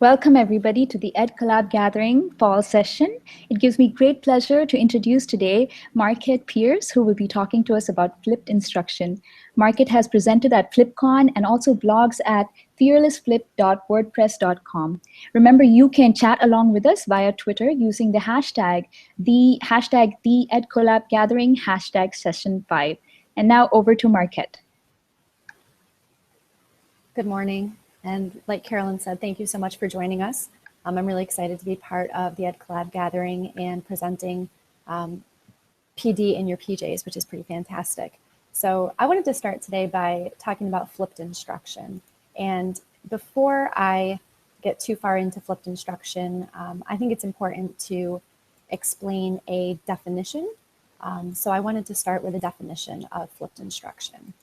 Welcome everybody to the Ed Collab Gathering fall session. It gives me great pleasure to introduce today Markette Pierce, who will be talking to us about flipped instruction. Markette has presented at FlipCon and also blogs at fearlessflip.wordpress.com. Remember, you can chat along with us via Twitter using the hashtag the Ed Collab Gathering #session5. And now over to Markette. Good morning. And like Carolyn said, thank you so much for joining us. I'm really excited to be part of the Ed Collab Gathering and presenting PD in your PJs, which is pretty fantastic. So I wanted to start today by talking about flipped instruction. And before I get too far into flipped instruction, I think it's important to explain a definition. So I wanted to start with a definition of flipped instruction.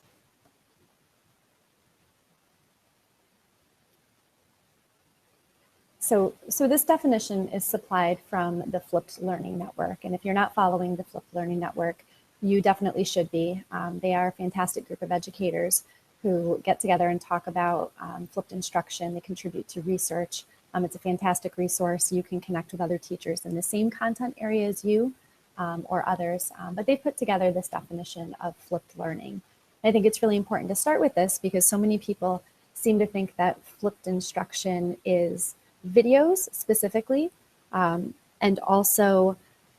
So this definition is supplied from the Flipped Learning Network. And if you're not following the Flipped Learning Network, you definitely should be. They are a fantastic group of educators who get together and talk about flipped instruction. They contribute to research. It's a fantastic resource. You can connect with other teachers in the same content area as you or others. But they put together this definition of flipped learning. And I think it's really important to start with this because so many people seem to think that flipped instruction is videos specifically, and also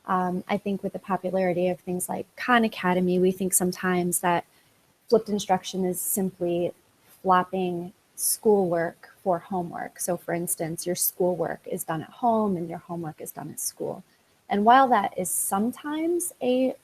I think with the popularity of things like Khan Academy, we think sometimes that flipped instruction is simply flopping schoolwork for homework. So for instance, your schoolwork is done at home and your homework is done at school. And while that is sometimes the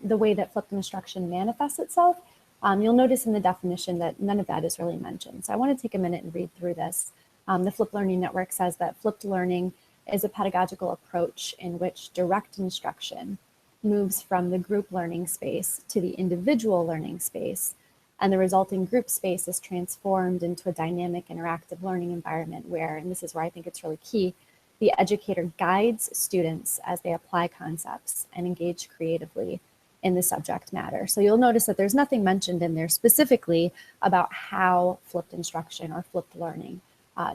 way that flipped instruction manifests itself, you'll notice in the definition that none of that is really mentioned. So I want to take a minute and read through this. The Flipped Learning Network says that flipped learning is a pedagogical approach in which direct instruction moves from the group learning space to the individual learning space, and the resulting group space is transformed into a dynamic, interactive learning environment where, and this is where I think it's really key, the educator guides students as they apply concepts and engage creatively in the subject matter. So you'll notice that there's nothing mentioned in there specifically about how flipped instruction or flipped learning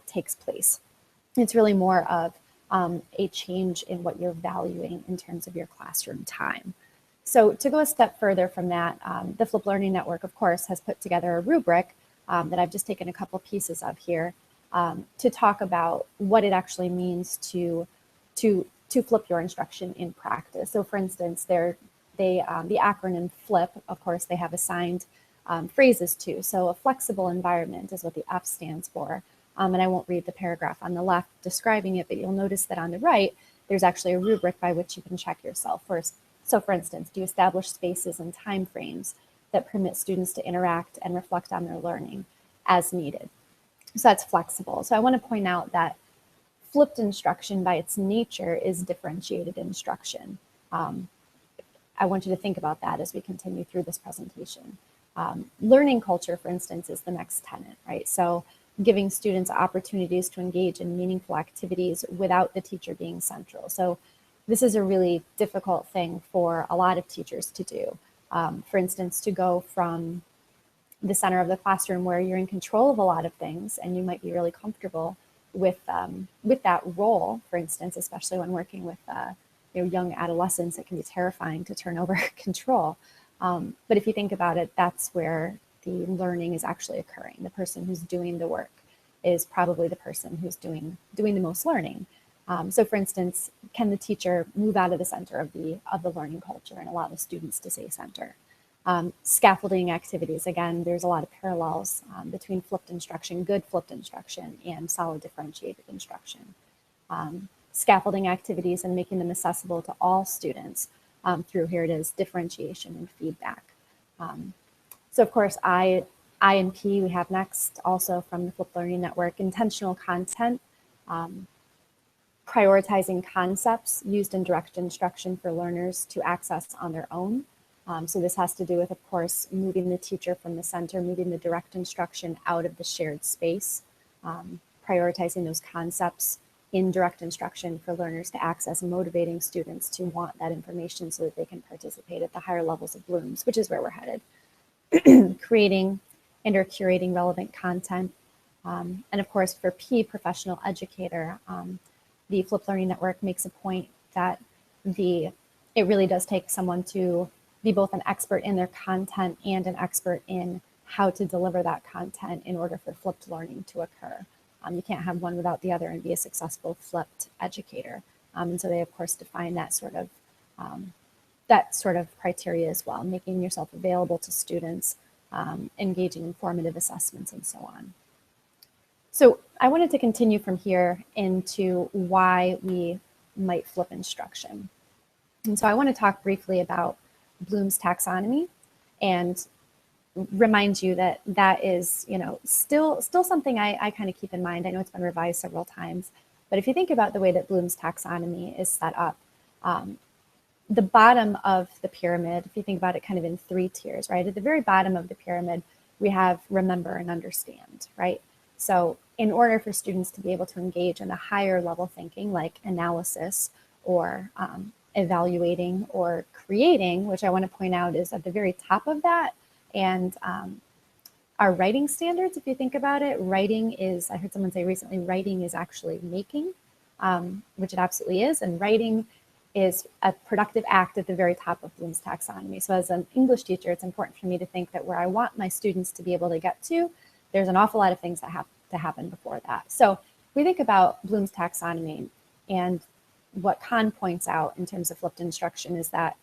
takes place. It's really more of a change in what you're valuing in terms of your classroom time. So to go a step further from that, the Flipped Learning Network, of course, has put together a rubric that I've just taken a couple pieces of here to talk about what it actually means to flip your instruction in practice. So for instance, the acronym FLIP, of course, they have assigned phrases to. So a flexible environment is what the F stands for. And I won't read the paragraph on the left describing it, but you'll notice that on the right, there's actually a rubric by which you can check yourself first. So for instance, do you establish spaces and time frames that permit students to interact and reflect on their learning as needed? So that's flexible. So I want to point out that flipped instruction by its nature is differentiated instruction. I want you to think about that as we continue through this presentation. Learning culture, for instance, is the next tenet, right? So giving students opportunities to engage in meaningful activities without the teacher being central. So this is a really difficult thing for a lot of teachers to do. For instance, to go from the center of the classroom where you're in control of a lot of things and you might be really comfortable with that role, for instance, especially when working with young adolescents, it can be terrifying to turn over control. But if you think about it, that's where the learning is actually occurring. The person who's doing the work is probably the person who's doing the most learning. So for instance, can the teacher move out of the center of the learning culture and allow the students to stay center? Scaffolding activities, again, there's a lot of parallels between flipped instruction, good flipped instruction, and solid differentiated instruction. Scaffolding activities and making them accessible to all students through, here it is, differentiation and feedback. So of course, I and P we have next also from the Flipped Learning Network, intentional content, prioritizing concepts used in direct instruction for learners to access on their own. So this has to do with, of course, moving the teacher from the center, moving the direct instruction out of the shared space, prioritizing those concepts in direct instruction for learners to access, and motivating students to want that information so that they can participate at the higher levels of Bloom's, which is where we're headed. Creating and or curating relevant content, And of course, for P, professional educator, the Flipped Learning Network makes a point that it really does take someone to be both an expert in their content and an expert in how to deliver that content in order for flipped learning to occur. You can't have one without the other and be a successful flipped educator. And so they, of course, define that sort of criteria as well, making yourself available to students, engaging in formative assessments, and so on. So I wanted to continue from here into why we might flip instruction. And so I want to talk briefly about Bloom's taxonomy and remind you that that is, still something I kind of keep in mind. I know it's been revised several times, but if you think about the way that Bloom's taxonomy is set up, the bottom of the pyramid, if you think about it kind of in 3 tiers, right? At the very bottom of the pyramid, we have remember and understand, right? So in order for students to be able to engage in a higher level thinking like analysis or evaluating or creating, which I want to point out is at the very top of that, and our writing standards, if you think about it, writing is, I heard someone say recently, writing is actually making, which it absolutely is, and writing is a productive act at the very top of Bloom's taxonomy. So as an English teacher, it's important for me to think that where I want my students to be able to get to, there's an awful lot of things that have to happen before that. So we think about Bloom's taxonomy, and what Kahn points out in terms of flipped instruction is that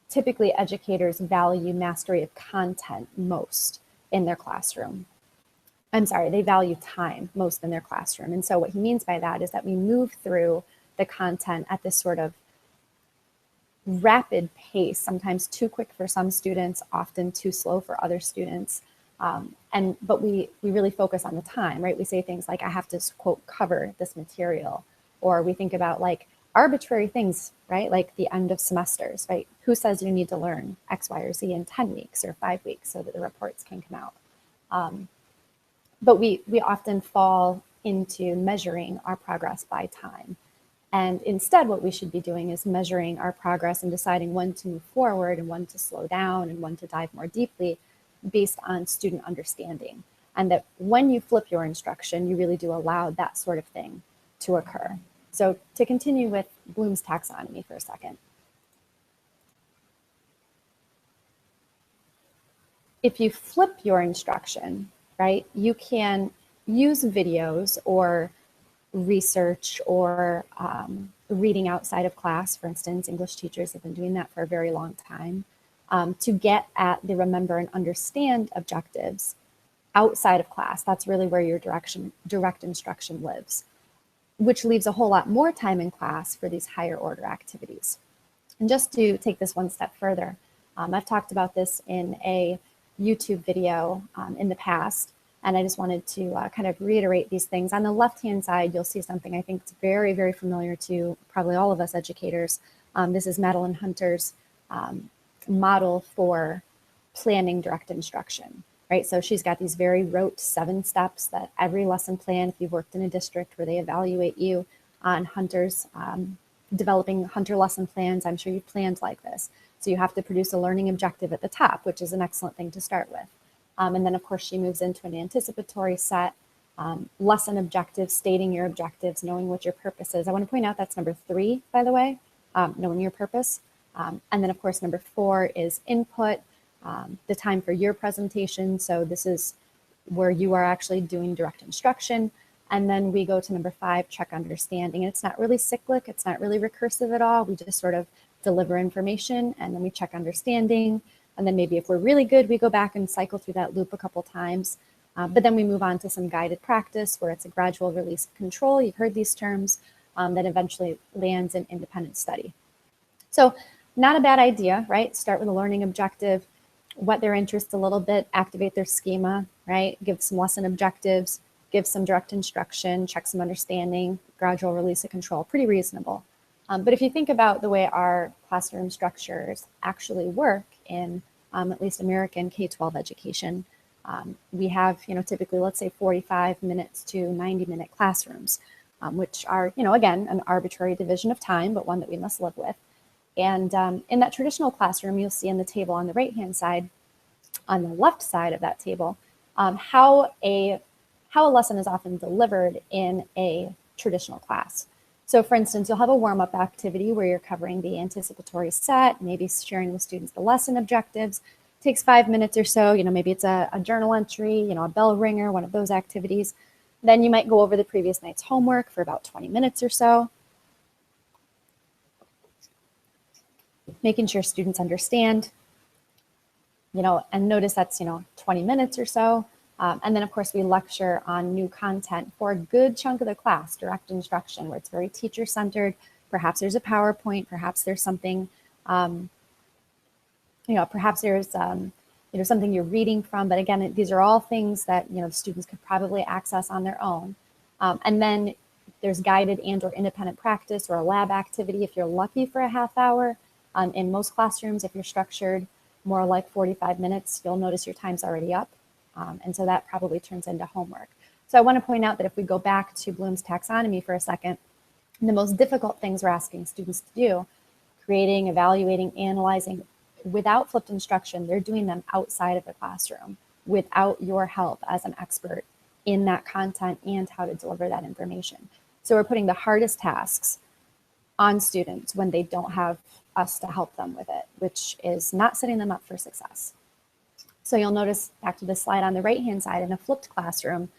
typically educators value mastery of content most in their classroom. I'm sorry, they value time most in their classroom. And so what he means by that is that we move through the content at this sort of rapid pace, sometimes too quick for some students, often too slow for other students. But we really focus on the time, right? We say things like, I have to, quote, cover this material. Or we think about like arbitrary things, right? Like the end of semesters, right? Who says you need to learn X, Y, or Z in 10 weeks or 5 weeks so that the reports can come out? But we often fall into measuring our progress by time. And instead, what we should be doing is measuring our progress and deciding when to move forward and when to slow down and when to dive more deeply based on student understanding. And that when you flip your instruction, you really do allow that sort of thing to occur. So to continue with Bloom's taxonomy for a second. If you flip your instruction, right, you can use videos or research or reading outside of class. For instance, English teachers have been doing that for a very long time to get at the remember and understand objectives outside of class. That's really where your direct instruction lives, which leaves a whole lot more time in class for these higher order activities. And just to take this one step further, I've talked about this in a YouTube video in the past, and I just wanted to kind of reiterate these things. On the left-hand side, you'll see something I think is very, very familiar to probably all of us educators. This is Madeline Hunter's model for planning direct instruction, right? So she's got these very rote 7 steps that every lesson plan, if you've worked in a district where they evaluate you on Hunter's, developing Hunter lesson plans, I'm sure you've planned like this. So you have to produce a learning objective at the top, which is an excellent thing to start with. And then of course she moves into an anticipatory set, lesson objectives, stating your objectives, knowing what your purpose is. I want to point out that's number 3, by the way, knowing your purpose. And then of course, number 4 is input, the time for your presentation. So this is where you are actually doing direct instruction. And then we go to number 5, check understanding. And it's not really cyclic, it's not really recursive at all. We just sort of deliver information and then we check understanding. And then maybe if we're really good, we go back and cycle through that loop a couple times. But then we move on to some guided practice where it's a gradual release of control. You've heard these terms that eventually lands in independent study. So not a bad idea, right? Start with a learning objective, whet their interest a little bit, activate their schema, right? Give some lesson objectives, give some direct instruction, check some understanding, gradual release of control, pretty reasonable. But if you think about the way our classroom structures actually work in at least American K-12 education, we have, typically, let's say 45 minutes to 90-minute classrooms, which are, again, an arbitrary division of time, but one that we must live with. And in that traditional classroom, you'll see in the table on the right-hand side, on the left side of that table, how a lesson is often delivered in a traditional class. So for instance, you'll have a warm-up activity where you're covering the anticipatory set, maybe sharing with students the lesson objectives. It takes 5 minutes or so, maybe it's a journal entry, a bell ringer, one of those activities. Then you might go over the previous night's homework for about 20 minutes or so, making sure students understand, and notice that's, 20 minutes or so. And then, of course, we lecture on new content for a good chunk of the class, direct instruction, where it's very teacher-centered. Perhaps there's a PowerPoint, perhaps there's something, perhaps there's, something you're reading from. But again, these are all things that, students could probably access on their own. And then there's guided and or independent practice or a lab activity if you're lucky for a half hour. In most classrooms, if you're structured more like 45 minutes, you'll notice your time's already up. And so that probably turns into homework. So I want to point out that if we go back to Bloom's taxonomy for a second, the most difficult things we're asking students to do, creating, evaluating, analyzing, without flipped instruction, they're doing them outside of the classroom without your help as an expert in that content and how to deliver that information. So we're putting the hardest tasks on students when they don't have us to help them with it, which is not setting them up for success. So you'll notice back to the slide on the right-hand side, in a flipped classroom,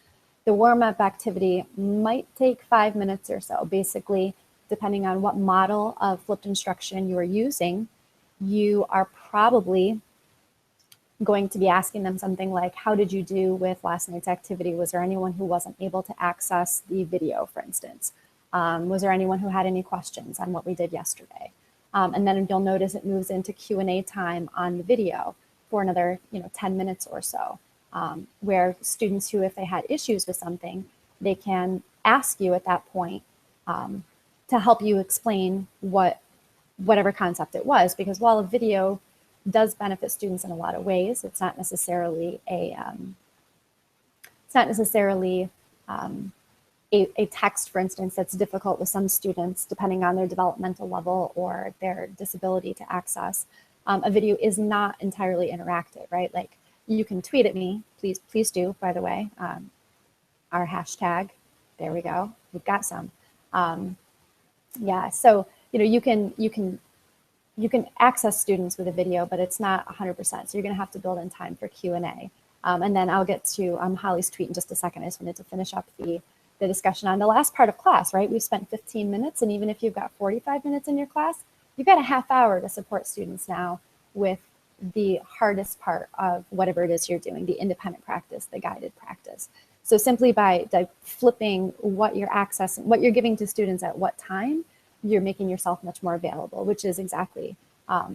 the warm-up activity might take 5 minutes or so. Basically, depending on what model of flipped instruction you are using, you are probably going to be asking them something like, how did you do with last night's activity? Was there anyone who wasn't able to access the video, for instance? Was there anyone who had any questions on what we did yesterday? And then you'll notice it moves into Q&A time on the video for another 10 minutes or so, where students who, if they had issues with something, they can ask you at that point to help you explain whatever concept it was. Because while a video does benefit students in a lot of ways, it's not necessarily a text, for instance, that's difficult with some students, depending on their developmental level or their disability to access. A video is not entirely interactive, right? Like, you can tweet at me, please do, by the way, our hashtag, there we go, we've got some. Yeah, so, you can access students with a video, but it's not 100%. So you're gonna have to build in time for Q&A. And then I'll get to Holly's tweet in just a second. I just wanted to finish up the discussion on the last part of class, right? We've spent 15 minutes, and even if you've got 45 minutes in your class, you've got a half hour to support students now with the hardest part of whatever it is you're doing, the independent practice, the guided practice. So simply by flipping what you're accessing, what you're giving to students at what time, you're making yourself much more available, which is exactly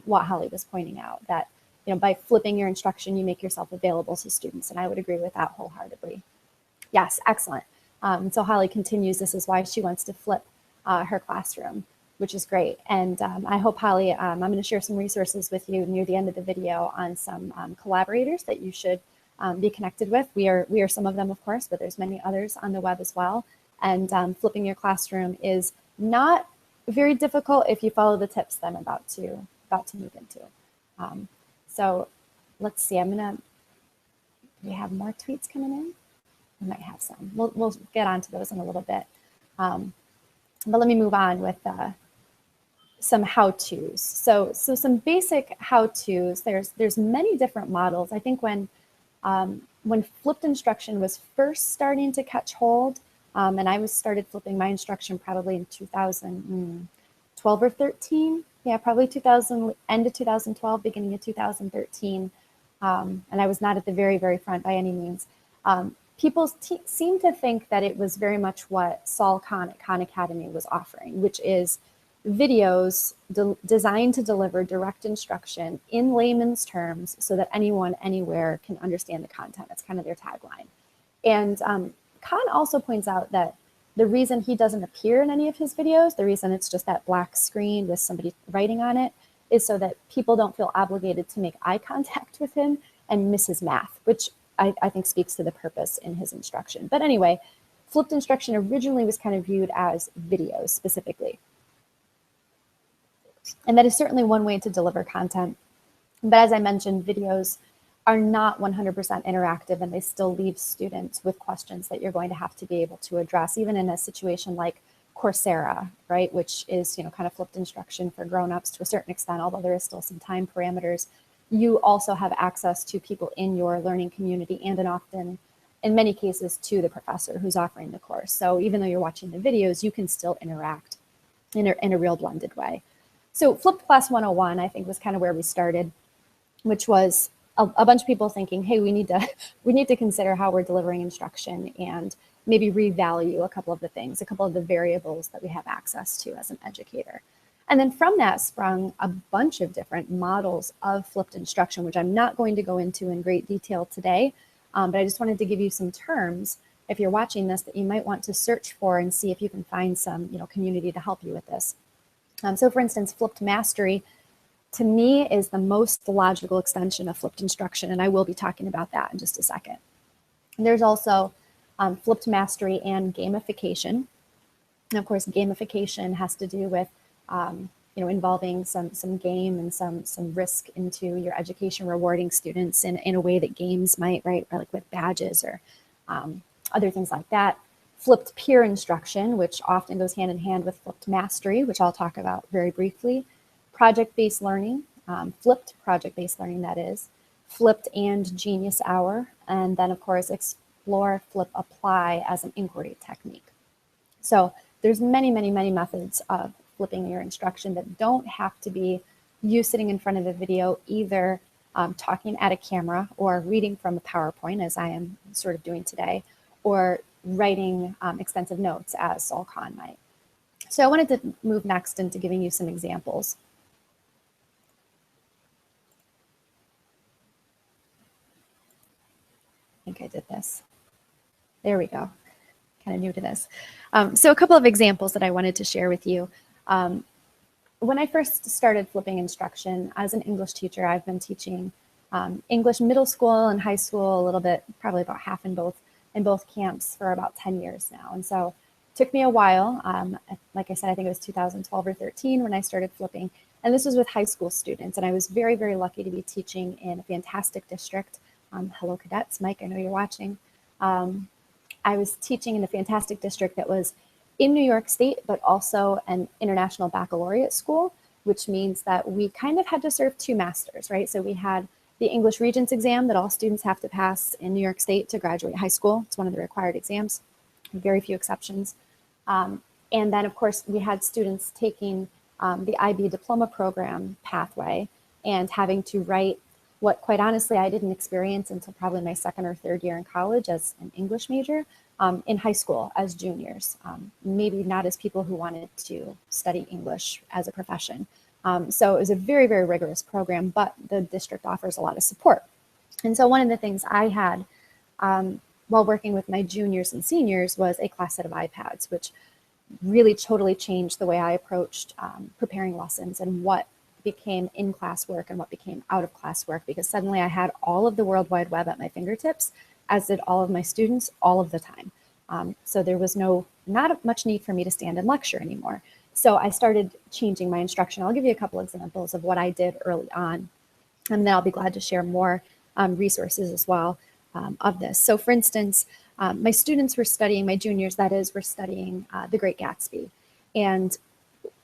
what Holly was pointing out, that by flipping your instruction, you make yourself available to students. And I would agree with that wholeheartedly. Yes, excellent. So Holly continues, this is why she wants to flip her classroom, which is great. And I hope, Holly, I'm going to share some resources with you near the end of the video on some collaborators that you should be connected with. We are some of them, of course, but there's many others on the web as well. And flipping your classroom is not very difficult if you follow the tips that I'm about to move into. So let's see, do we have more tweets coming in? We might have some. We'll get onto those in a little bit. But let me move on with some how-tos. So some basic how-tos. There's many different models. I think when flipped instruction was first starting to catch hold, and I started flipping my instruction probably in 2012 or 13. Yeah, probably end of 2012, beginning of 2013. And I was not at the very, very front by any means. People seem to think that it was very much what Saul Kahn at Khan Academy was offering, which is videos designed to deliver direct instruction in layman's terms so that anyone, anywhere can understand the content. That's kind of their tagline. And Kahn also points out that the reason he doesn't appear in any of his videos, the reason it's just that black screen with somebody writing on it, is so that people don't feel obligated to make eye contact with him and miss his math, which I think speaks to the purpose in his instruction. But anyway, flipped instruction originally was kind of viewed as videos specifically. And that is certainly one way to deliver content. But as I mentioned, videos are not 100% interactive, and they still leave students with questions that you're going to have to be able to address, even in a situation like Coursera, right, which is, you know, kind of flipped instruction for grown-ups to a certain extent, although there is still some time parameters. You also have access to people in your learning community, and often, in many cases, to the professor who's offering the course. So even though you're watching the videos, you can still interact in a real blended way. So Flipped Class 101, I think, was kind of where we started, which was a bunch of people thinking, hey, we need to consider how we're delivering instruction and maybe revalue a couple of the things, a couple of the variables that we have access to as an educator. And then from that sprung a bunch of different models of flipped instruction, which I'm not going to go into in great detail today, but I just wanted to give you some terms, if you're watching this, that you might want to search for and see if you can find some, you know, community to help you with this. So for instance, flipped mastery, to me, is the most logical extension of flipped instruction, and I will be talking about that in just a second. And there's also flipped mastery and gamification. And of course, gamification has to do with you know, involving some game and some risk into your education, rewarding students in a way that games might, right, or like with badges or other things like that. Flipped peer instruction, which often goes hand in hand with flipped mastery, which I'll talk about very briefly. Project-based learning, flipped project-based learning, that is. Flipped and Genius Hour, and then of course explore, flip, apply as an inquiry technique. So there's many methods of flipping your instruction that don't have to be you sitting in front of a video, either talking at a camera or reading from a PowerPoint, as I am sort of doing today, or writing extensive notes, as Saul Khan might. So I wanted to move next into giving you some examples. I think I did this. There we go. Kind of new to this. So a couple of examples that I wanted to share with you. When I first started flipping instruction as an English teacher, I've been teaching English middle school and high school a little bit, probably about half in both camps for about 10 years now. And so it took me a while. Like I said, I think it was 2012 or 13 when I started flipping. And this was with high school students. And I was very, very lucky to be teaching in a fantastic district. Hello, cadets. Mike, I know you're watching. I was teaching in a fantastic district that was in New York State, but also an international baccalaureate school, which means that we kind of had to serve two masters, right? So we had the English Regents exam that all students have to pass in New York State to graduate high school. It's one of the required exams, very few exceptions. And then, of course, we had students taking the IB diploma program pathway and having to write what, quite honestly, I didn't experience until probably my second or third year in college as an English major, in high school as juniors, maybe not as people who wanted to study English as a profession. So it was a very, very rigorous program, but the district offers a lot of support. And so one of the things I had while working with my juniors and seniors was a class set of iPads, which really totally changed the way I approached preparing lessons and what became in-class work and what became out-of-class work, because suddenly I had all of the World Wide Web at my fingertips, as did all of my students all of the time. So there was not much need for me to stand and lecture anymore. So I started changing my instruction. I'll give you a couple examples of what I did early on, and then I'll be glad to share more resources as well of this. So for instance, my students were studying, my juniors that is, were studying The Great Gatsby. And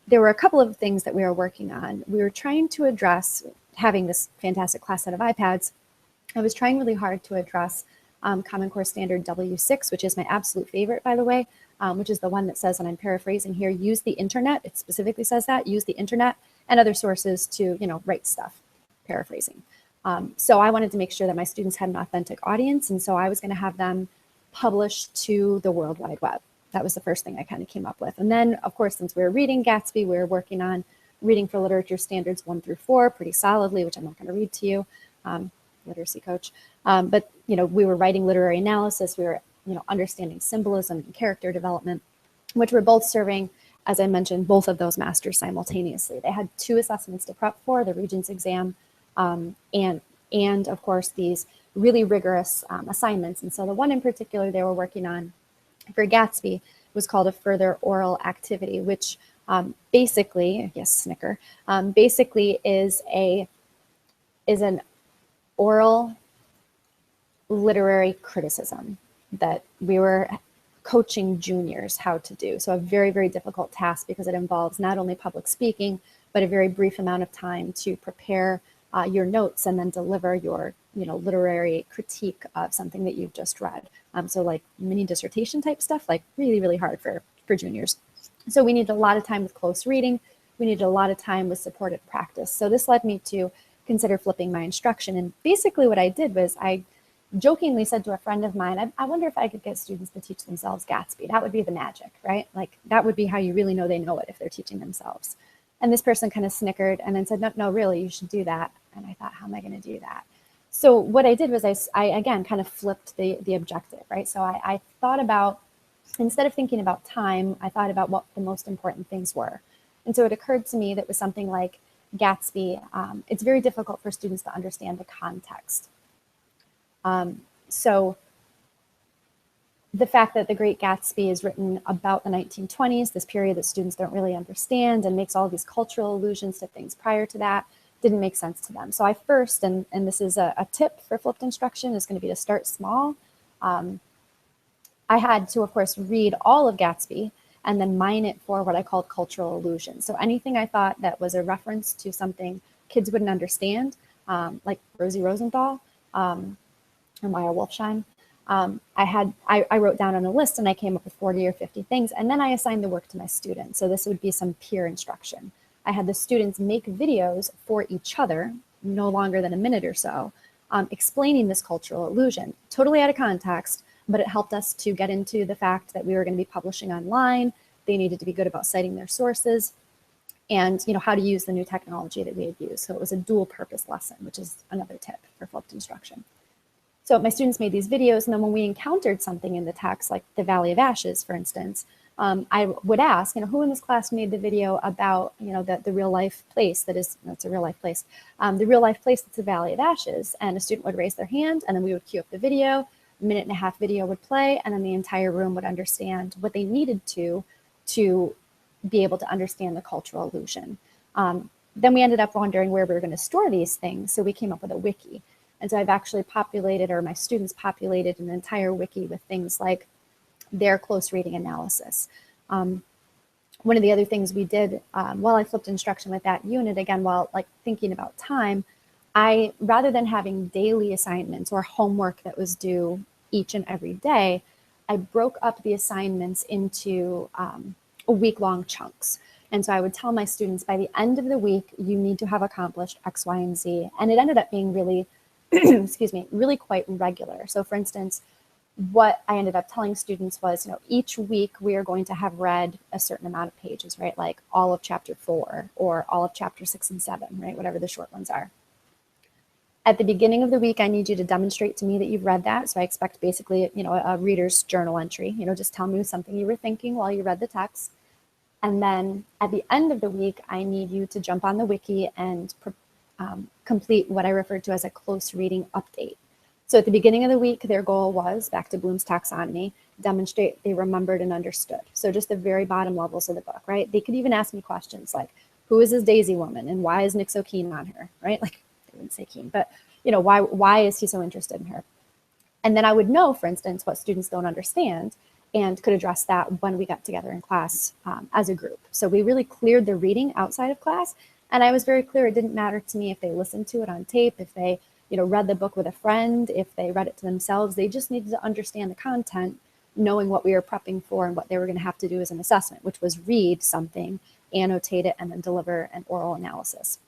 there were a couple of things that we were working on. We were trying to address, having this fantastic class set of iPads, I was trying really hard to address Common Core Standard W6, which is my absolute favorite, by the way, which is the one that says, and I'm paraphrasing here, use the internet. It specifically says that, use the internet and other sources to, write stuff, paraphrasing. So I wanted to make sure that my students had an authentic audience. And so I was going to have them publish to the World Wide Web. That was the first thing I kind of came up with. And then, of course, since we were reading Gatsby, we were working on reading for literature standards 1 through 4 pretty solidly, which I'm not going to read to you, literacy coach. But, we were writing literary analysis. We were, understanding symbolism and character development, which were both serving, as I mentioned, both of those masters simultaneously. They had 2 assessments to prep for, the Regents exam, and of course, these really rigorous assignments. And so the one in particular they were working on for Gatsby was called a further oral activity, which basically, yes, snicker, basically is an oral literary criticism that we were coaching juniors how to do. So a very, very difficult task because it involves not only public speaking, but a very brief amount of time to prepare your notes and then deliver your literary critique of something that you've just read. So like mini dissertation type stuff, like really, really hard for juniors. So we needed a lot of time with close reading. We needed a lot of time with supported practice. So this led me to consider flipping my instruction. And basically what I did was I jokingly said to a friend of mine, I wonder if I could get students to teach themselves Gatsby. That would be the magic, right? Like that would be how you really know they know it, if they're teaching themselves. And this person kind of snickered and then said, no, really, you should do that. And I thought, how am I going to do that? So what I did was I again kind of flipped the objective, right? So I thought about, instead of thinking about time, I thought about what the most important things were. And so it occurred to me that with something like Gatsby, it's very difficult for students to understand the context. So the fact that The Great Gatsby is written about the 1920s, this period that students don't really understand, and makes all these cultural allusions to things prior to that, didn't make sense to them. So I first, and this is a tip for flipped instruction, is going to be to start small. I had to, of course, read all of Gatsby and then mine it for what I called cultural allusions. So anything I thought that was a reference to something kids wouldn't understand, like Rosie Rosenthal or Maya Wolfsheim, I wrote down on a list and I came up with 40 or 50 things. And then I assigned the work to my students. So this would be some peer instruction. I had the students make videos for each other, no longer than a minute or so, explaining this cultural allusion, totally out of context, but it helped us to get into the fact that we were going to be publishing online. They needed to be good about citing their sources and how to use the new technology that we had used. So it was a dual purpose lesson, which is another tip for flipped instruction. So my students made these videos, and then when we encountered something in the text, like the Valley of Ashes, for instance, I would ask, who in this class made the video about, the real life place that is, it's a real life place, the real life place that's the Valley of Ashes. And a student would raise their hand, and then we would cue up the video. A minute and a half video would play, and then the entire room would understand what they needed to be able to understand the cultural allusion. Then we ended up wondering where we were going to store these things, so we came up with a wiki. And so I've actually populated, or my students populated, an entire wiki with things like their close reading analysis. One of the other things we did while I flipped instruction with that unit, again, while thinking about time, rather than having daily assignments or homework that was due each and every day, I broke up the assignments into week-long chunks. And so I would tell my students, by the end of the week, you need to have accomplished X, Y, and Z. And it ended up being really, excuse me, really quite regular. So for instance, what I ended up telling students was, each week we are going to have read a certain amount of pages, right? Like all of chapter 4 or all of chapter 6 and 7, right? Whatever the short ones are. At the beginning of the week, I need you to demonstrate to me that you've read that. So I expect basically, a reader's journal entry, just tell me something you were thinking while you read the text. And then at the end of the week, I need you to jump on the wiki and complete what I referred to as a close reading update. So at the beginning of the week, their goal was, back to Bloom's taxonomy, demonstrate they remembered and understood. So just the very bottom levels of the book, right? They could even ask me questions like, who is this Daisy woman and why is Nick so keen on her, right? Like, they wouldn't say keen, but why is he so interested in her? And then I would know, for instance, what students don't understand and could address that when we got together in class as a group. So we really cleared the reading outside of class. And I was very clear, it didn't matter to me if they listened to it on tape, if they read the book with a friend, if they read it to themselves. They just needed to understand the content, knowing what we were prepping for and what they were going to have to do as an assessment, which was read something, annotate it, and then deliver an oral analysis.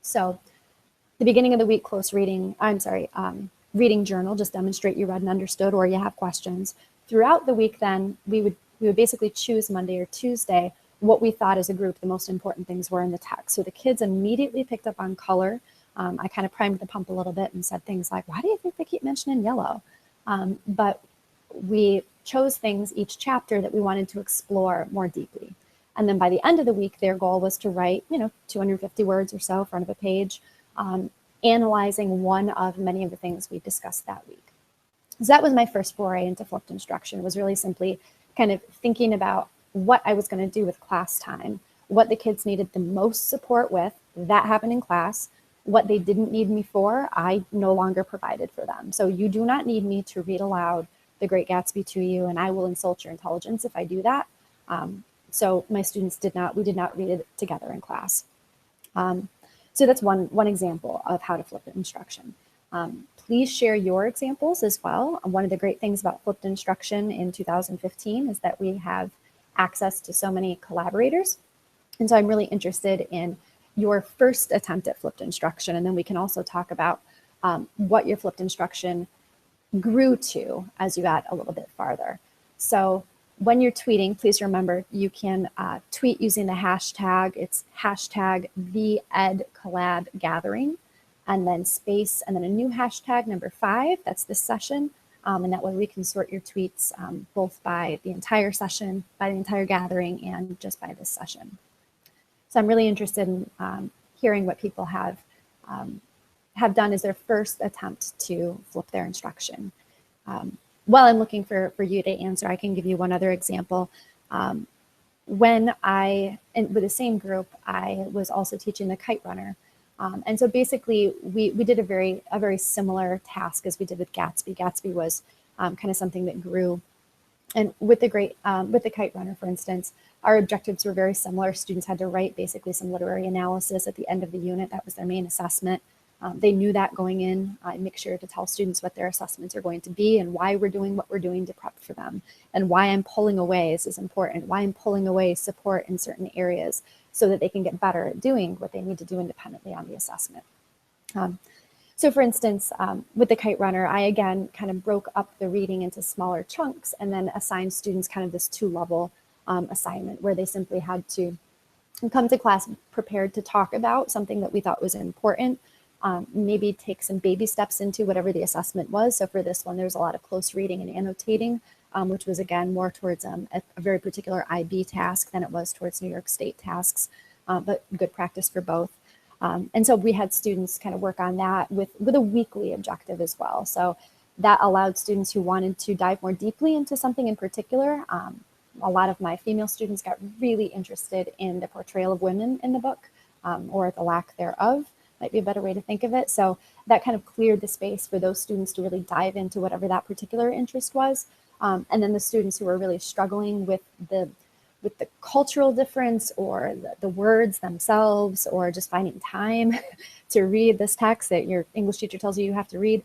So the beginning of the week, reading journal, just demonstrate you read and understood, or you have questions. Throughout the week, then, we would basically choose Monday or Tuesday what we thought as a group the most important things were in the text. So the kids immediately picked up on color. I kind of primed the pump a little bit and said things like, why do you think they keep mentioning yellow? But we chose things each chapter that we wanted to explore more deeply. And then by the end of the week, their goal was to write, 250 words or so, front of a page, analyzing one of many of the things we discussed that week. So that was my first foray into flipped instruction, was really simply kind of thinking about what I was going to do with class time, what the kids needed the most support with. That happened in class. What they didn't need me for, I no longer provided for them. So you do not need me to read aloud The Great Gatsby to you, and I will insult your intelligence if I do that. So my students we did not read it together in class. So that's one example of how to flip instruction. Please share your examples as well. One of the great things about flipped instruction in 2015 is that we have access to so many collaborators. And so I'm really interested in your first attempt at flipped instruction. And then we can also talk about what your flipped instruction grew to as you got a little bit farther. So when you're tweeting, please remember you can tweet using the hashtag. It's hashtag #TheEdCollabGathering, and then space, and then a new hashtag, number 5, that's this session. And that way we can sort your tweets both by the entire session, by the entire gathering, and just by this session. So I'm really interested in hearing what people have done as their first attempt to flip their instruction. While I'm looking for you to answer, I can give you one other example. When with the same group, I was also teaching the kite runner. And so basically we did a very similar task as we did with Gatsby. Gatsby was kind of something that grew. And with the kite runner, for instance, our objectives were very similar. Students had to write basically some literary analysis at the end of the unit. That was their main assessment. They knew that going in. I make sure to tell students what their assessments are going to be and why we're doing what we're doing to prep for them, and why I'm pulling away, this is important, why I'm pulling away support in certain areas so that they can get better at doing what they need to do independently on the assessment. So for instance, with the kite runner, I again kind of broke up the reading into smaller chunks and then assigned students kind of this 2-level assignment where they simply had to come to class prepared to talk about something that we thought was important. Maybe take some baby steps into whatever the assessment was. So for this one, there's a lot of close reading and annotating, which was again more towards a very particular IB task than it was towards New York State tasks, but good practice for both. And so we had students kind of work on that with a weekly objective as well. So that allowed students who wanted to dive more deeply into something in particular. A lot of my female students got really interested in the portrayal of women in the book, or the lack thereof, might be a better way to think of it. So that kind of cleared the space for those students to really dive into whatever that particular interest was. And then the students who were really struggling with the cultural difference or the words themselves, or just finding time to read this text that your English teacher tells you have to read,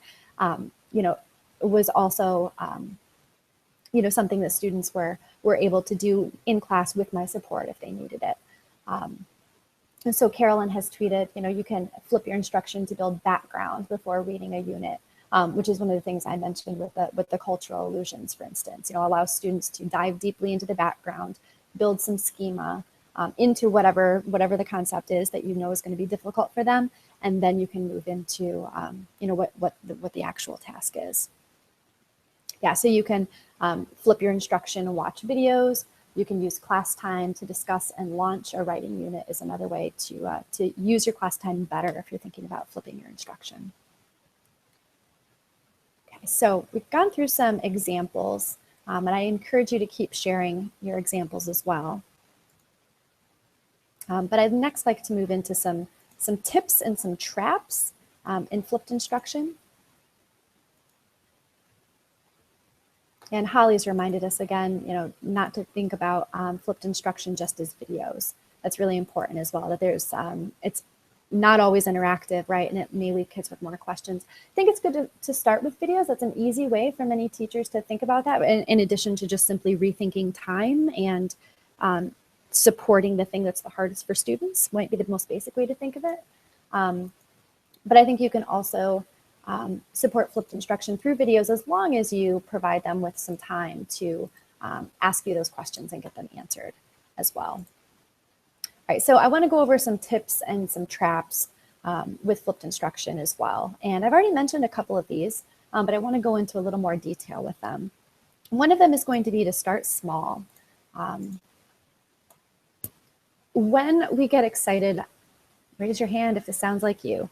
was also something that students were able to do in class with my support if they needed it. And so Carolyn has tweeted, you can flip your instruction to build background before reading a unit, which is one of the things I mentioned with the cultural allusions, for instance. Allow students to dive deeply into the background, build some schema into whatever the concept is that is going to be difficult for them, and then you can move into what the actual task is. Yeah, so you can flip your instruction and watch videos. You can use class time to discuss and launch a writing unit is another way to use your class time better if you're thinking about flipping your instruction. Okay, so we've gone through some examples, and I encourage you to keep sharing your examples as well. But I'd next like to move into some tips and some traps in flipped instruction. And Holly's reminded us again, not to think about flipped instruction just as videos. That's really important as well, that there's, it's not always interactive, right? And it may leave kids with more questions. I think it's good to start with videos. That's an easy way for many teachers to think about that, in addition to just simply rethinking time and supporting the thing that's the hardest for students, might be the most basic way to think of it. But I think you can also support flipped instruction through videos as long as you provide them with some time to ask you those questions and get them answered as well. All right, so I want to go over some tips and some traps with flipped instruction as well. And I've already mentioned a couple of these, but I want to go into a little more detail with them. One of them is going to be to start small. When we get excited, raise your hand if this sounds like you.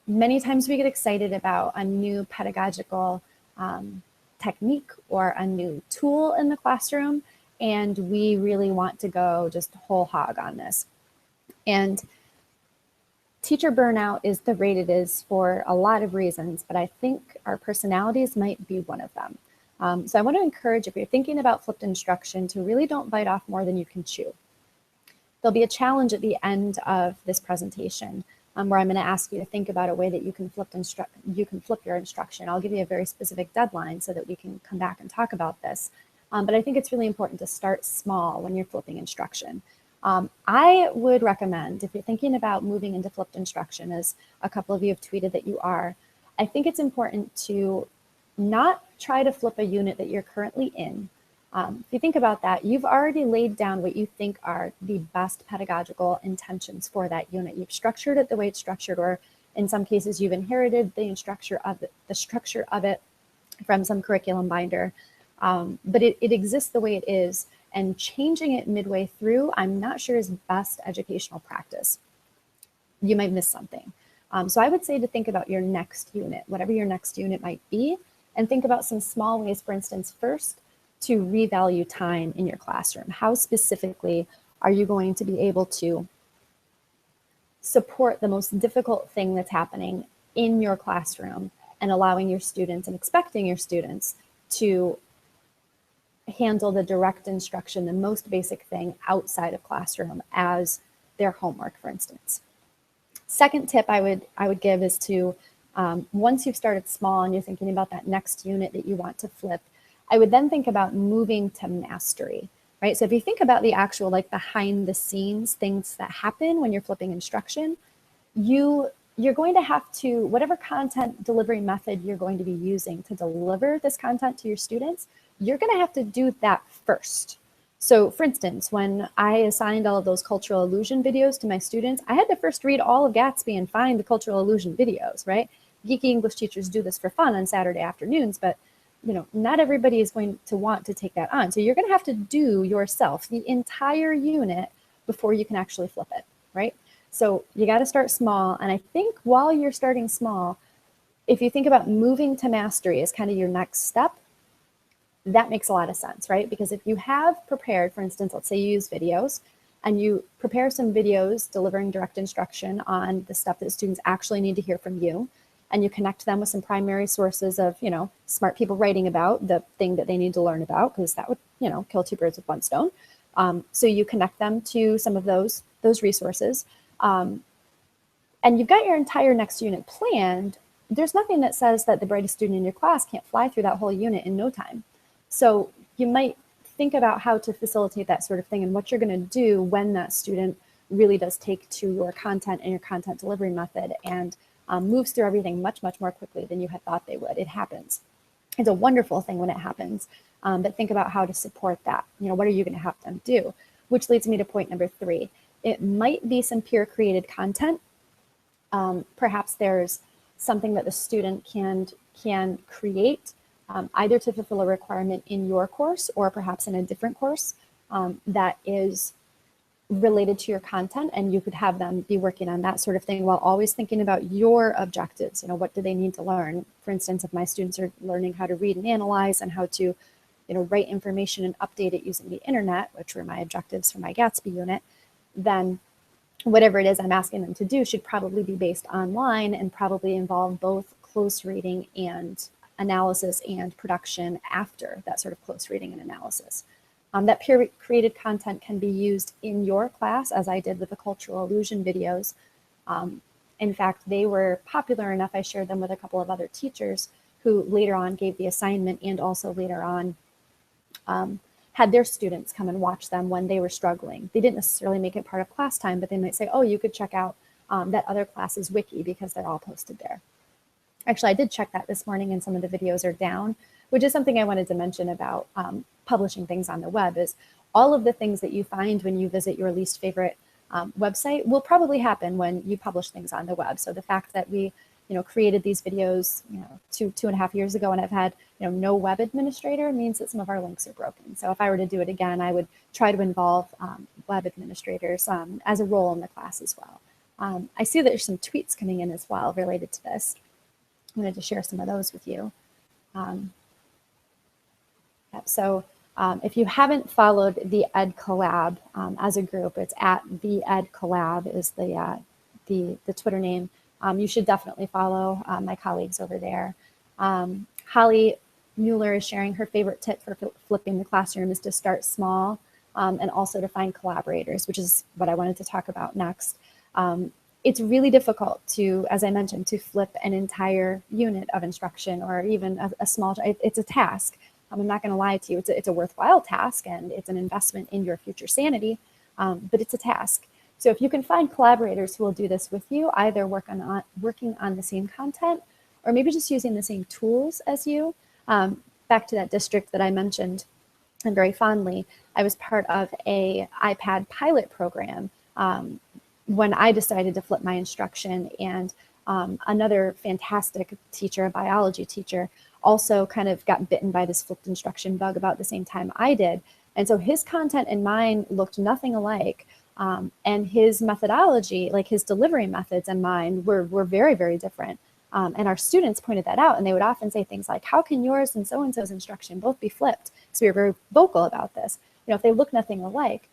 Many times we get excited about a new pedagogical technique or a new tool in the classroom, and we really want to go just whole hog on this. And Teacher burnout is the rate it is for a lot of reasons, but I think our personalities might be one of them. So I want to encourage, if you're thinking about flipped instruction, to really don't bite off more than you can chew. There'll be a challenge at the end of this presentation where I'm going to ask you to think about a way that you can flip your instruction. I'll give you a very specific deadline so that we can come back and talk about this. But I think it's really important to start small when you're flipping instruction. I would recommend, if you're thinking about moving into flipped instruction, as a couple of you have tweeted that you are, I think it's important to not try to flip a unit that you're currently in. If you think about that, you've already laid down what you think are the best pedagogical intentions for that unit. You've structured it the way it's structured, or in some cases, you've inherited the structure of it from some curriculum binder. But it exists the way it is, and changing it midway through, I'm not sure is best educational practice. You might miss something. So I would say to think about your next unit, whatever your next unit might be, and think about some small ways, for instance, first, to revalue time in your classroom. How specifically are you going to be able to support the most difficult thing that's happening in your classroom and allowing your students and expecting your students to handle the direct instruction, the most basic thing outside of classroom as their homework, for instance. Second tip I would give is to, once you've started small and you're thinking about that next unit that you want to flip, I would then think about moving to mastery, right? So if you think about the actual like behind the scenes things that happen when you're flipping instruction, you're going to have to, whatever content delivery method you're going to be using to deliver this content to your students, you're going to have to do that first. So for instance, when I assigned all of those cultural illusion videos to my students, I had to first read all of Gatsby and find the cultural illusion videos, right? Geeky English teachers do this for fun on Saturday afternoons, but not everybody is going to want to take that on. So you're going to have to do yourself the entire unit before you can actually flip it, right? So you got to start small. And I think while you're starting small, if you think about moving to mastery as kind of your next step, that makes a lot of sense, right? Because if you have prepared, for instance, let's say you use videos and you prepare some videos delivering direct instruction on the stuff that students actually need to hear from you, and you connect them with some primary sources of, smart people writing about the thing that they need to learn about, because that would, kill two birds with one stone. So you connect them to some of those resources. And you've got your entire next unit planned. There's nothing that says that the brightest student in your class can't fly through that whole unit in no time. So you might think about how to facilitate that sort of thing and what you're going to do when that student really does take to your content and your content delivery method and moves through everything much, much more quickly than you had thought they would. It happens. It's a wonderful thing when it happens, but think about how to support that. What are you going to have them do? Which leads me to point number 3. It might be some peer created content. Perhaps there's something that the student can create either to fulfill a requirement in your course or perhaps in a different course that is related to your content, and you could have them be working on that sort of thing while always thinking about your objectives. What do they need to learn? For instance, if my students are learning how to read and analyze and how to write information and update it using the internet, which were my objectives for my Gatsby unit, then whatever it is I'm asking them to do should probably be based online and probably involve both close reading and analysis and production after that sort of close reading and analysis. That peer-created content can be used in your class, as I did with the cultural illusion videos. In fact, they were popular enough, I shared them with a couple of other teachers who later on gave the assignment and also later on had their students come and watch them when they were struggling. They didn't necessarily make it part of class time, but they might say, oh, you could check out that other class's wiki because they're all posted there. Actually, I did check that this morning and some of the videos are down, which is something I wanted to mention about publishing things on the web. Is all of the things that you find when you visit your least favorite website will probably happen when you publish things on the web. So the fact that we created these videos 2.5 years ago and I've had no web administrator means that some of our links are broken. So if I were to do it again, I would try to involve web administrators as a role in the class as well. I see that there's some tweets coming in as well related to this. I wanted to share some of those with you. So if you haven't followed the Ed Collab as a group, it's at the Ed Collab is the the Twitter name. You should definitely follow my colleagues over there. Holly Mueller is sharing her favorite tip for flipping the classroom is to start small and also to find collaborators, which is what I wanted to talk about next. It's really difficult to, as I mentioned, to flip an entire unit of instruction or even a small, it's a task. I'm not going to lie to you, it's a worthwhile task and it's an investment in your future sanity, but it's a task. So if you can find collaborators who will do this with you, either working on the same content or maybe just using the same tools as you. Back to that district that I mentioned and very fondly, I was part of a iPad pilot program when I decided to flip my instruction, and another fantastic teacher, a biology teacher, also kind of got bitten by this flipped instruction bug about the same time I did. And so his content and mine looked nothing alike. And his methodology, like his delivery methods and mine were very, very different. And our students pointed that out, and they would often say things like, how can yours and so-and-so's instruction both be flipped? So we were very vocal about this, if they look nothing alike.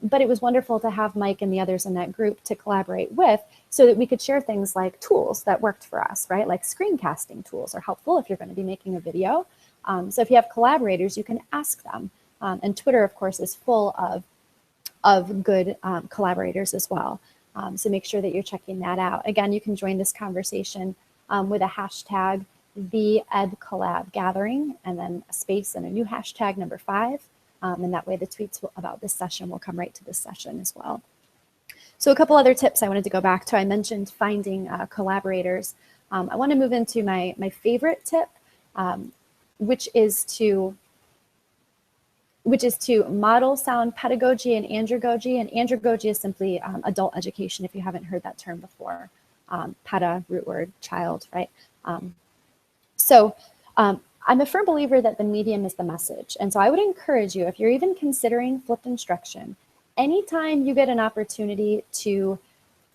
But it was wonderful to have Mike and the others in that group to collaborate with so that we could share things like tools that worked for us, right? Like screencasting tools are helpful if you're going to be making a video. So if you have collaborators, you can ask them. And Twitter, of course, is full of good collaborators as well. So make sure that you're checking that out. Again, you can join this conversation with a hashtag, the EdCollab Gathering, and then a space and a new hashtag, number 5. And that way the tweets about this session will come right to this session as well. So a couple other tips I wanted to go back to. I mentioned finding collaborators. I want to move into my favorite tip, which is to model sound pedagogy and andragogy. And andragogy is simply adult education, if you haven't heard that term before. Peda, root word, child, right? I'm a firm believer that the medium is the message. And so I would encourage you, if you're even considering flipped instruction, anytime you get an opportunity to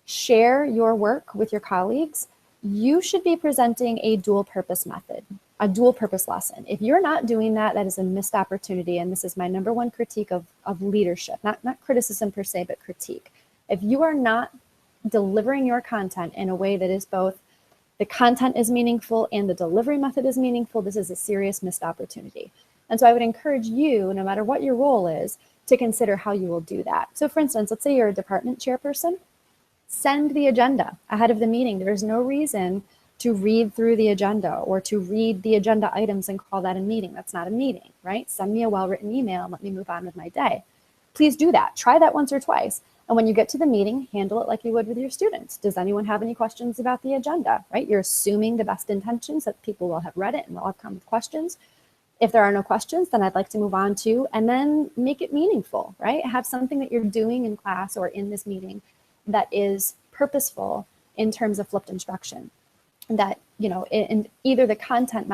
share your work with your colleagues, you should be presenting a dual purpose method, a dual purpose lesson. If you're not doing that, that is a missed opportunity. And this is my number one critique of leadership, not criticism per se, but critique. If you are not delivering your content in a way that is both the content is meaningful and the delivery method is meaningful, this is a serious missed opportunity. And so I would encourage you, no matter what your role is, to consider how you will do that. So for instance, let's say you're a department chairperson, send the agenda ahead of the meeting. There is no reason to read through the agenda or to read the agenda items and call that a meeting. That's not a meeting, right? Send me a well-written email and let me move on with my day. Please do that. Try that once or twice. And when you get to the meeting, handle it like you would with your students. Does anyone have any questions about the agenda, right? You're assuming the best intentions that people will have read it and will have come with questions. If there are no questions, then I'd like to move on to, and then make it meaningful, right? Have something that you're doing in class or in this meeting that is purposeful in terms of flipped instruction. That, in either the content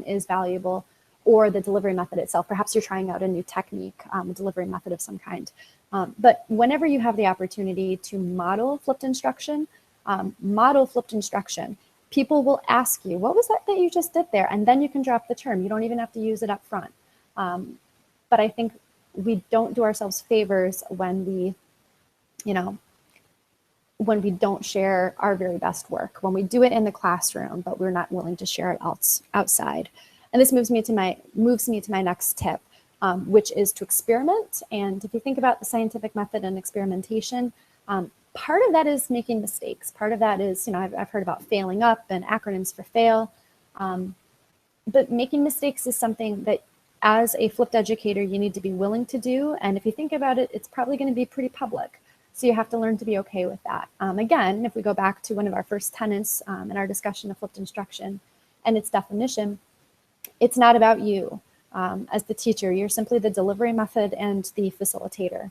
is valuable or the delivery method itself. Perhaps you're trying out a new technique, a delivery method of some kind. But whenever you have the opportunity to model flipped instruction, people will ask you, what was that you just did there? And then you can drop the term. You don't even have to use it up front. But I think we don't do ourselves favors when we don't share our very best work, when we do it in the classroom, but we're not willing to share it outside. And this moves me to my next tip, which is to experiment. And if you think about the scientific method and experimentation, part of that is making mistakes. Part of that is, I've heard about failing up and acronyms for fail. But making mistakes is something that as a flipped educator, you need to be willing to do. And if you think about it, it's probably going to be pretty public. So you have to learn to be okay with that. Again, if we go back to one of our first tenets in our discussion of flipped instruction and its definition, it's not about you as the teacher. You're simply the delivery method and the facilitator.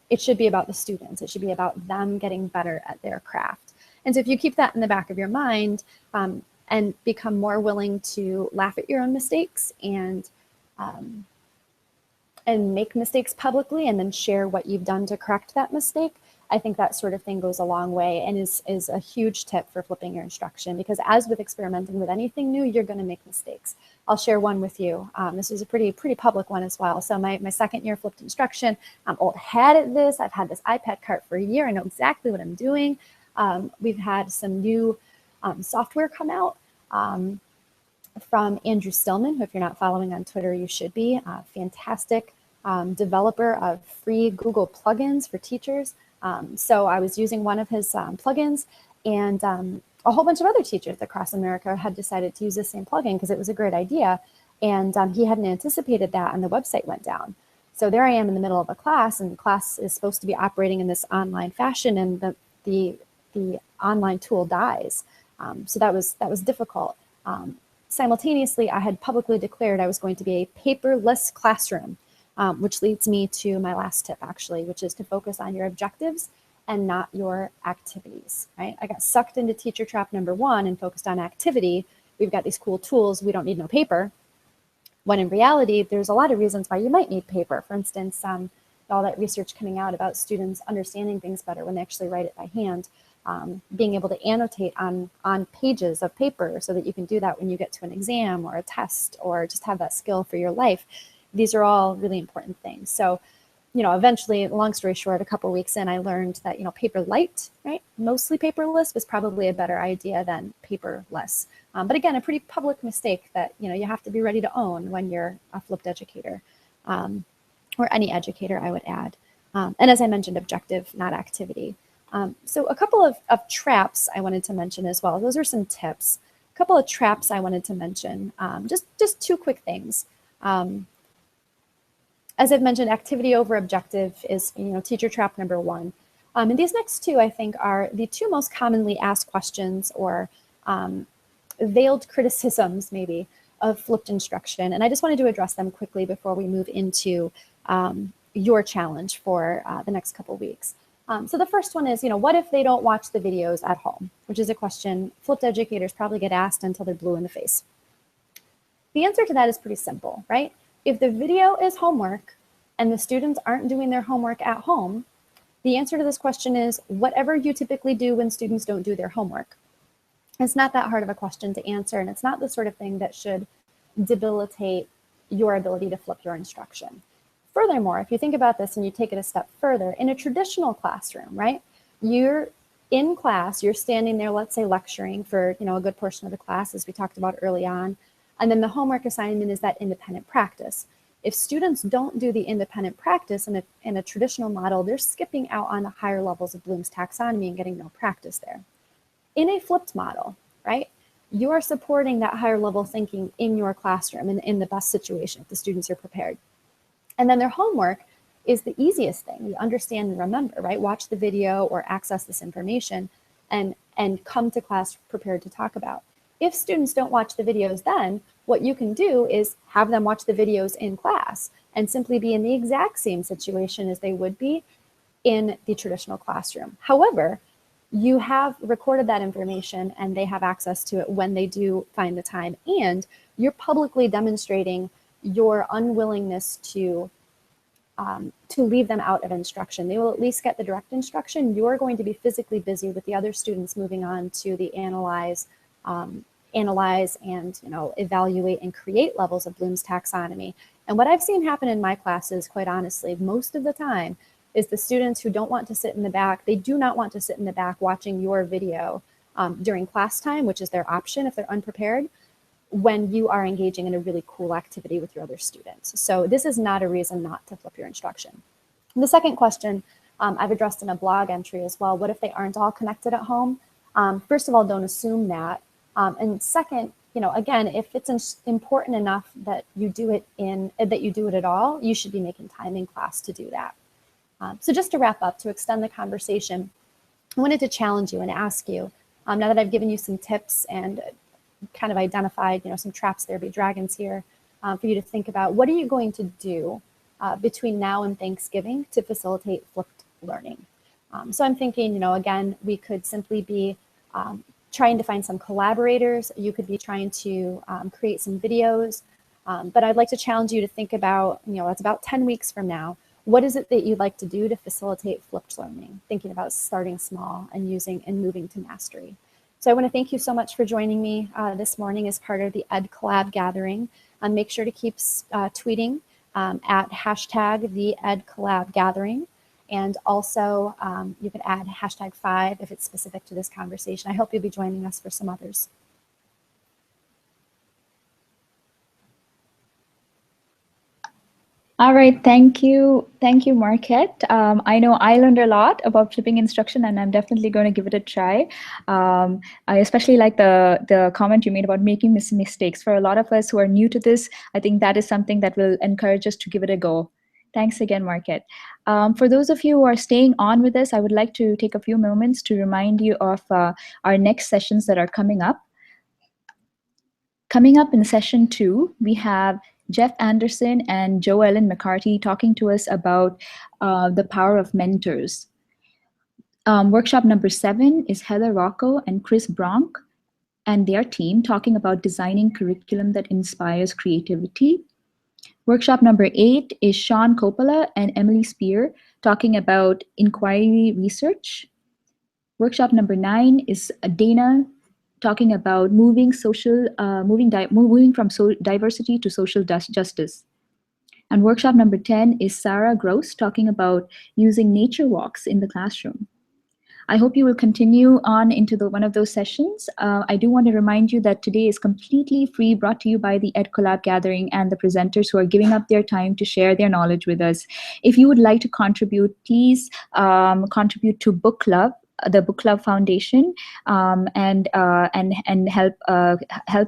It should be about the students. It should be about them getting better at their craft. And so if you keep that in the back of your mind and become more willing to laugh at your own mistakes and make mistakes publicly and then share what you've done to correct that mistake, I think that sort of thing goes a long way and is a huge tip for flipping your instruction, because as with experimenting with anything new, you're going to make mistakes. I'll share one with you. This is a pretty public one as well. So my second year flipped instruction, I'm old hat at this. I've had this iPad cart for a year. I know exactly what I'm doing. We've had some new software come out from Andrew Stillman, who, if you're not following on Twitter, you should be. Fantastic developer of free Google plugins for teachers. So I was using one of his plugins, and a whole bunch of other teachers across America had decided to use the same plugin because it was a great idea. And he hadn't anticipated that, and the website went down. So there I am in the middle of a class, and the class is supposed to be operating in this online fashion, and the online tool dies. So that was difficult. Simultaneously, I had publicly declared I was going to be a paperless classroom, which leads me to my last tip, actually, which is to focus on your objectives and not your activities, right? I got sucked into teacher trap number 1 and focused on activity. We've got these cool tools. We don't need no paper. When in reality, there's a lot of reasons why you might need paper. For instance, all that research coming out about students understanding things better when they actually write it by hand, being able to annotate on pages of paper so that you can do that when you get to an exam or a test, or just have that skill for your life. These are all really important things. So, eventually, long story short, a couple of weeks in, I learned that, Paperlite, right? Mostly paperless was probably a better idea than paperless. But again, a pretty public mistake that, you have to be ready to own when you're a flipped educator, or any educator, I would add. And as I mentioned, objective, not activity. So a couple of traps I wanted to mention as well. Those are some tips. A couple of traps I wanted to mention, just 2 quick things. As I've mentioned, activity over objective is, teacher trap number 1. And these next 2, I think, are the 2 most commonly asked questions, or veiled criticisms, maybe, of flipped instruction. And I just wanted to address them quickly before we move into your challenge for the next couple weeks. So the first one is, what if they don't watch the videos at home? Which is a question flipped educators probably get asked until they're blue in the face. The answer to that is pretty simple, right? If the video is homework and the students aren't doing their homework at home, the answer to this question is whatever you typically do when students don't do their homework. It's not that hard of a question to answer, and it's not the sort of thing that should debilitate your ability to flip your instruction. Furthermore, if you think about this and you take it a step further, in a traditional classroom, right, you're in class, you're standing there, let's say lecturing for, a good portion of the class, as we talked about early on, and then the homework assignment is that independent practice. If students don't do the independent practice in a traditional model, they're skipping out on the higher levels of Bloom's taxonomy and getting no practice there. In a flipped model, right, you are supporting that higher level thinking in your classroom and in the best situation if the students are prepared. And then their homework is the easiest thing. You understand and remember, right? Watch the video or access this information and come to class prepared to talk about. If students don't watch the videos, then what you can do is have them watch the videos in class and simply be in the exact same situation as they would be in the traditional classroom. However, you have recorded that information and they have access to it when they do find the time, and you're publicly demonstrating your unwillingness to leave them out of instruction. They will at least get the direct instruction. You're going to be physically busy with the other students moving on to the analyze and evaluate and create levels of Bloom's taxonomy. And what I've seen happen in my classes, quite honestly, most of the time, is the students who don't want to sit in the back, they do not want to sit in the back watching your video during class time, which is their option if they're unprepared, when you are engaging in a really cool activity with your other students. So this is not a reason not to flip your instruction. And the second question I've addressed in a blog entry as well. What if they aren't all connected at home? First of all, don't assume that. And second, again, if it's important enough that you do it at all, you should be making time in class to do that. So just to wrap up, to extend the conversation, I wanted to challenge you and ask you, now that I've given you some tips and kind of identified, some traps, there be dragons here, for you to think about, what are you going to do between now and Thanksgiving to facilitate flipped learning? So I'm thinking, again, we could simply be trying to find some collaborators. You could be trying to create some videos, but I'd like to challenge you to think about, it's about 10 weeks from now. What is it that you'd like to do to facilitate flipped learning? Thinking about starting small and using and moving to mastery. So I want to thank you so much for joining me this morning as part of the Ed Collab gathering. Make sure to keep tweeting at hashtag the Ed Collab gathering. And also you can add hashtag 5 if it's specific to this conversation. I hope you'll be joining us for some others. All right, thank you, Markette. I know I learned a lot about flipping instruction, and I'm definitely going to give it a try. I especially like the comment you made about making mistakes. For a lot of us who are new to this, I think that is something that will encourage us to give it a go. Thanks again, Markette. For those of you who are staying on with us, I would like to take a few moments to remind you of our next sessions that are coming up. Coming up in session 2, we have Jeff Anderson and Jo Ellen McCarthy talking to us about the power of mentors. Workshop number 7 is Heather Rocco and Chris Bronk and their team talking about designing curriculum that inspires creativity. Workshop number 8 is Sean Coppola and Emily Spear talking about inquiry research. Workshop number 9 is Dana talking about moving from diversity to social justice. And workshop number 10 is Sarah Gross talking about using nature walks in the classroom. I hope you will continue on into one of those sessions. I do want to remind you that today is completely free, brought to you by the Ed Collab Gathering and the presenters who are giving up their time to share their knowledge with us. If you would like to contribute, please contribute to Book Club, the Book Club Foundation, and help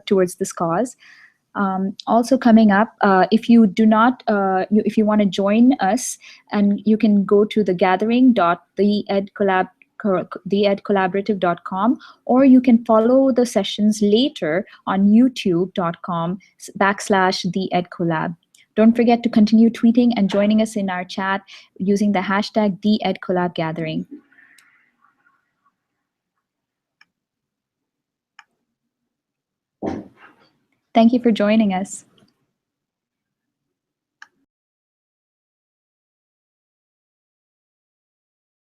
towards this cause. Also coming up, if you do not, if you want to join us, and you can go to theedcollaborative.com, or you can follow the sessions later on youtube.com/theedcollab. Don't forget to continue tweeting and joining us in our chat using the hashtag #TheEdCollabGathering. Thank you for joining us.